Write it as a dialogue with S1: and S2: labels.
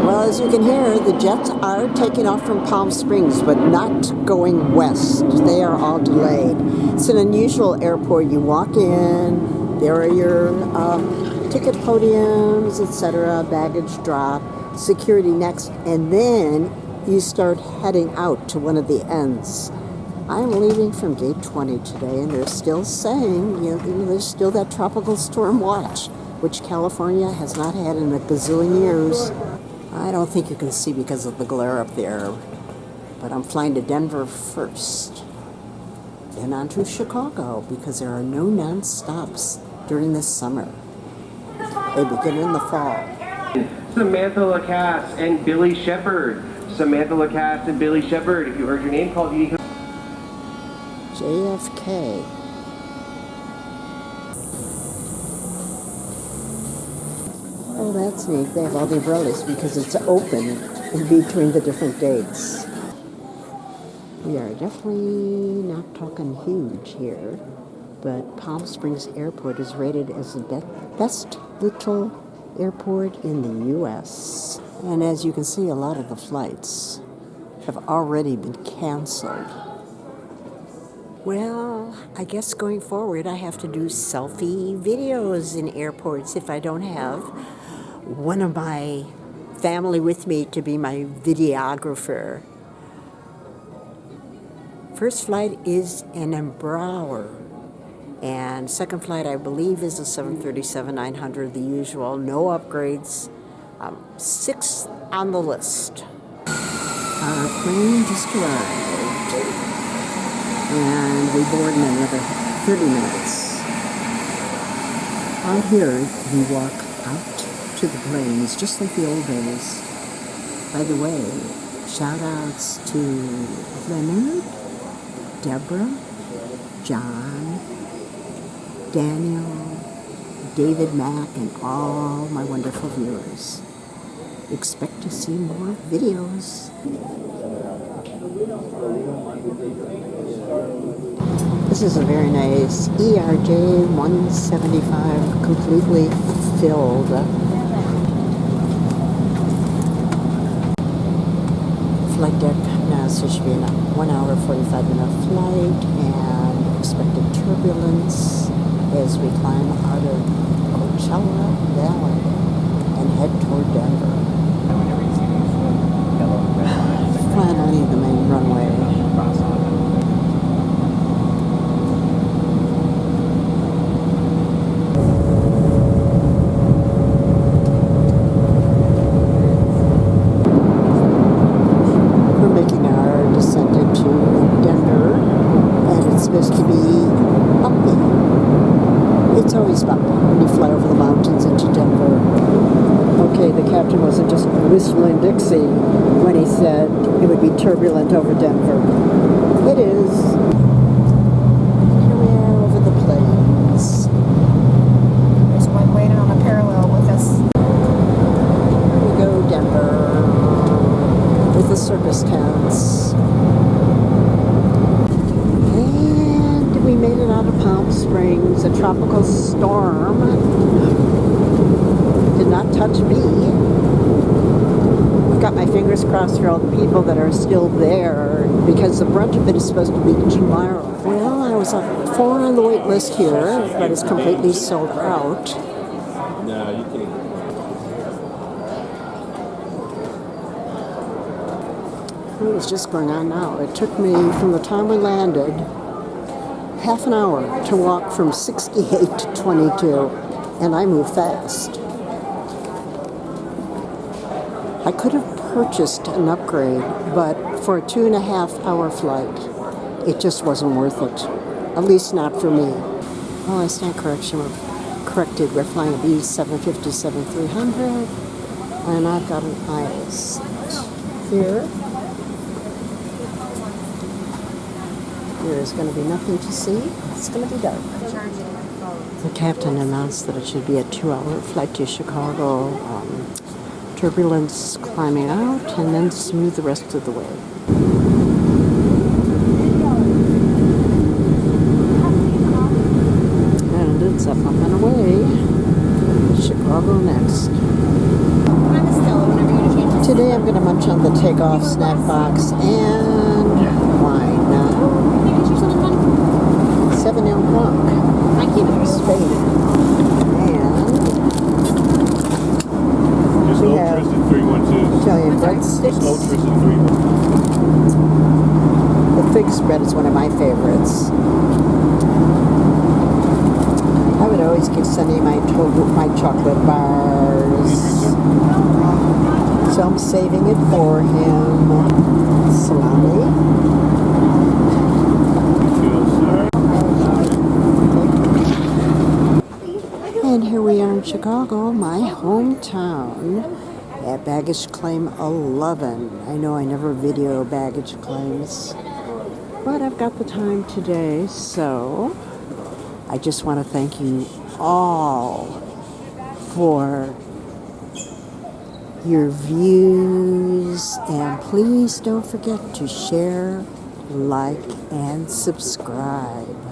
S1: Well, as you can hear, the jets are taking off from Palm Springs, but not going west. They are all delayed. It's an unusual airport. You walk in, there are your ticket podiums, etc., baggage drop, security next, and then you start heading out to one of the ends. I'm leaving from gate 20 today, and they're still saying, there's still that tropical storm watch, which California has not had in a gazillion years. I don't think you can see because of the glare up there, but I'm flying to Denver first, then on to Chicago, because there are no non-stops during this summer. They begin in the fall.
S2: Samantha Lacasse and Billy Shepard. Samantha Lacasse and Billy Shepard, if you heard your name called, you need to...
S1: JFK. Oh, that's neat. They have all the umbrellas because it's open in between the different dates. We are definitely not talking huge here, but Palm Springs Airport is rated as the best little airport in the U.S. And as you can see, a lot of the flights have already been canceled. Well, I guess going forward I have to do selfie videos in airports if I don't have one of my family with me to be my videographer. First flight is an Embraer, and second flight I believe is a 737-900, the usual, no upgrades. 6th on the list. Our plane just arrived, and we board in another 30 minutes. Out here, we walk out to the planes, just like the old days. By the way, shout outs to Leonard, Deborah, John, Daniel, David Mack, and all my wonderful viewers. Expect to see more videos. This is a very nice ERJ 175, completely filled. Flight deck now, so should be a 1 hour, 45-minute flight, and expected turbulence as we climb out of Coachella Valley and head toward Denver. Finally, the main runway. Supposed to be bumpy. It's always bumpy when you fly over the mountains into Denver. Okay, the captain wasn't just whistling Dixie when he said it would be turbulent over Denver. It is. Here we are over the plains.
S3: There's one waiting on a parallel with us.
S1: Here we go, Denver, with the circus tents. We made it out of Palm Springs. A tropical storm did not touch me. I've got my fingers crossed for all the people that are still there because the brunt of it is supposed to be tomorrow. Well, I was 4 on the wait list here, but it's completely sold out.
S4: No, you can't.
S1: It was just going on now. It took me from the time we landed half an hour to walk from 68 to 22, and I move fast. I could have purchased an upgrade, but for a 2.5-hour flight, it just wasn't worth it. At least not for me. Oh, I stand corrected. We're flying a B757-300, and I've got an aisle seat here. There's going to be nothing to see. It's going to be dark. The captain announced that it should be a 2-hour flight to Chicago. Turbulence climbing out, and then smooth the rest of the way. And it's up and away. Chicago next.
S3: I'm Estella, whenever you change your
S1: Today I'm going to munch on the takeoff snack box and wine. 7 ounce Blanc. Spain. And
S4: Just
S1: we
S4: low
S1: have
S4: Tristan 312.
S1: Italian
S4: Just low
S1: breadsticks.
S4: Tristan 312.
S1: The fig spread is one of my favorites. I would always give Sunny my chocolate bars. So I'm saving it for him. Salami. And here we are in Chicago, my hometown, at baggage claim 11. I know I never video baggage claims, but I've got the time today, so I just want to thank you all for your views, and please don't forget to share, like, and subscribe.